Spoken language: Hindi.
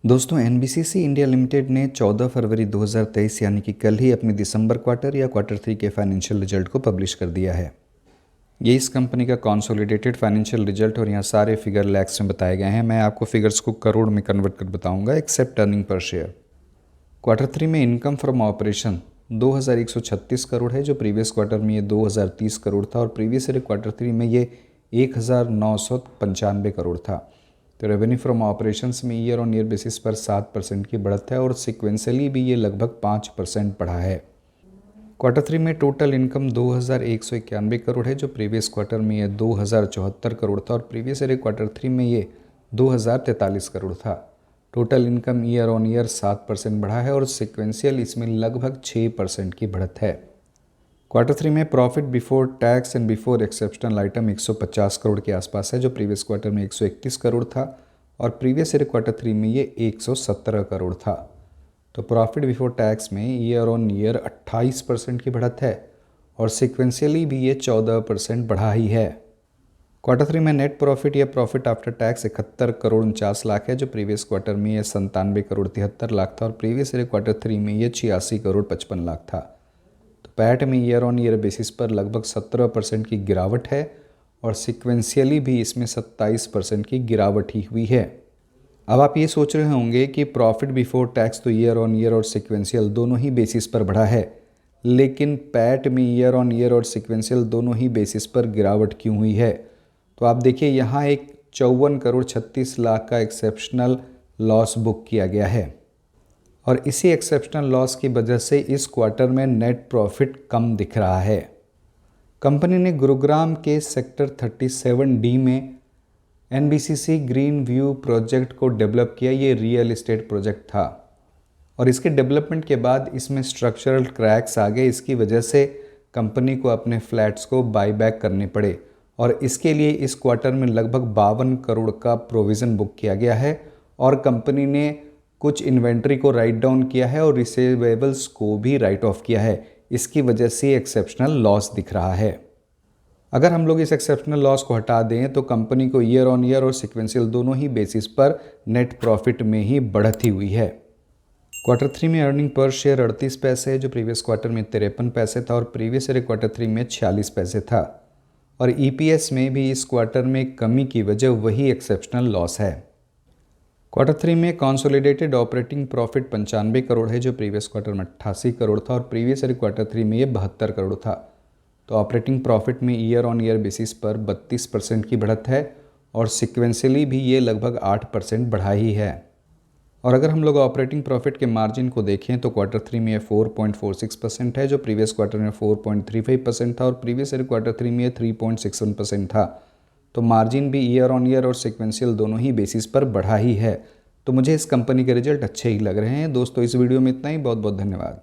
दोस्तों एनबीसीसी इंडिया लिमिटेड ने 14 फरवरी 2023 यानी कि कल ही अपने दिसंबर क्वार्टर या क्वार्टर 3 के फाइनेंशियल रिजल्ट को पब्लिश कर दिया है। ये इस कंपनी का कंसोलिडेटेड फाइनेंशियल रिजल्ट और यहाँ सारे फिगर लैक्स में बताए गए हैं। मैं आपको फिगर्स को करोड़ में कन्वर्ट कर बताऊंगा except earning per share. Quarter 3 में इनकम फ्रॉम ऑपरेशन 2136 करोड़ है, जो प्रीवियस क्वार्टर में ये 2030 करोड़ था और प्रीवियस ईयर क्वार्टर 3 में ये 1995 करोड़ था। तो रेवेन्यू फ्रॉम ऑपरेशंस में ईयर ऑन ईयर बेसिस पर 7% की बढ़त है और सिक्वेंसली भी ये लगभग 5% बढ़ा है। क्वार्टर 3 में टोटल इनकम 2191 करोड़ है, जो प्रीवियस क्वार्टर में ये 2074 करोड़ था और प्रीवियस ईयर क्वार्टर 3 में ये 2043 करोड़ था। Total income year on year 7% बढ़ा है और सिक्वेंशियल इसमें लगभग 6% की बढ़त है। क्वार्टर 3 में profit before tax and before exceptional item 150 crore के आसपास है, जो प्रीवियस क्वार्टर में 131 करोड़ था और प्रीवियस ईयर क्वार्टर 3 में ये 117 करोड़ था। तो प्रॉफिट बिफोर टैक्स में ईयर ऑन ईयर 28% की बढ़त है और सिक्वेंशियली भी ये 14% बढ़ा ही है। क्वार्टर 3 में नेट प्रॉफिट या profit after tax 71 crore 49 lakh है, जो प्रीवियस क्वार्टर में ये 97 करोड़ 73 लाख था और प्रीवियस ईयर क्वार्टर 3 में ये 86 करोड़ 55 लाख था। तो पैट में ईयर ऑन ईयर बेसिस पर लगभग 17% की गिरावट है और सिक्वेंशियली भी इसमें 27% की गिरावट ही हुई है। अब आप ये सोच रहे होंगे कि प्रॉफिट बिफोर टैक्स तो ईयर ऑन ईयर और सिक्वेंशियल दोनों ही बेसिस पर बढ़ा है, लेकिन पैट में ईयर ऑन ईयर और सिक्वेंशियल दोनों ही बेसिस पर गिरावट क्यों हुई है? तो आप देखिए यहाँ एक 54 करोड़ 36 लाख का एक्सेप्शनल लॉस बुक किया गया है और इसी एक्सेप्शनल लॉस की वजह से इस क्वार्टर में नेट प्रॉफिट कम दिख रहा है। कंपनी ने गुरुग्राम के सेक्टर 37D में एनबीसीसी ग्रीन व्यू प्रोजेक्ट को डेवलप किया। ये रियल इस्टेट प्रोजेक्ट था और इसके डेवलपमेंट के बाद इसमें स्ट्रक्चरल क्रैक्स आ गए। इसकी वजह से कंपनी को अपने फ्लैट्स को बाई बैक करने पड़े और इसके लिए इस क्वार्टर में लगभग 52 करोड़ का प्रोविज़न बुक किया गया है और कंपनी ने कुछ इन्वेंट्री को राइट डाउन किया है और रिसीवेबल्स को भी राइट ऑफ किया है। इसकी वजह से एक्सेप्शनल लॉस दिख रहा है। अगर हम लोग इस एक्सेप्शनल लॉस को हटा दें तो कंपनी को ईयर ऑन ईयर और सिक्वेंशियल दोनों ही बेसिस पर नेट प्रॉफिट में ही बढ़त ही हुई है। क्वार्टर 3 में अर्निंग पर शेयर 38 पैसे है, जो प्रीवियस क्वार्टर में 53 पैसे था और प्रीवियस ईयर क्वार्टर 3 में 46 पैसे था और ईपीएस में भी इस क्वार्टर में कमी की वजह वही एक्सेप्शनल लॉस है। क्वार्टर 3 में कंसोलिडेटेड ऑपरेटिंग प्रॉफिट 95 करोड़ है, जो प्रीवियस क्वार्टर में 88 करोड़ था और प्रीवियस ईयर क्वार्टर 3 में ये 72 करोड़ था। तो ऑपरेटिंग प्रॉफिट में ईयर ऑन ईयर बेसिस पर 32% की बढ़त है और सिक्वेंशियली भी ये लगभग 8% बढ़ा ही है। और अगर हम लोग ऑपरेटिंग प्रॉफिट के मार्जिन को देखें तो क्वार्टर 3 में ये 4.46% है, जो प्रीवियस क्वार्टर में 4.35% था और प्रीवियस ईयर क्वार्टर 3 में ये 3.61% था। तो मार्जिन भी ईयर ऑन ईयर और सिक्वेंशियल दोनों ही बेसिस पर बढ़ा ही है। तो मुझे इस कंपनी के रिजल्ट अच्छे ही लग रहे हैं। दोस्तों इस वीडियो में इतना ही। बहुत बहुत धन्यवाद।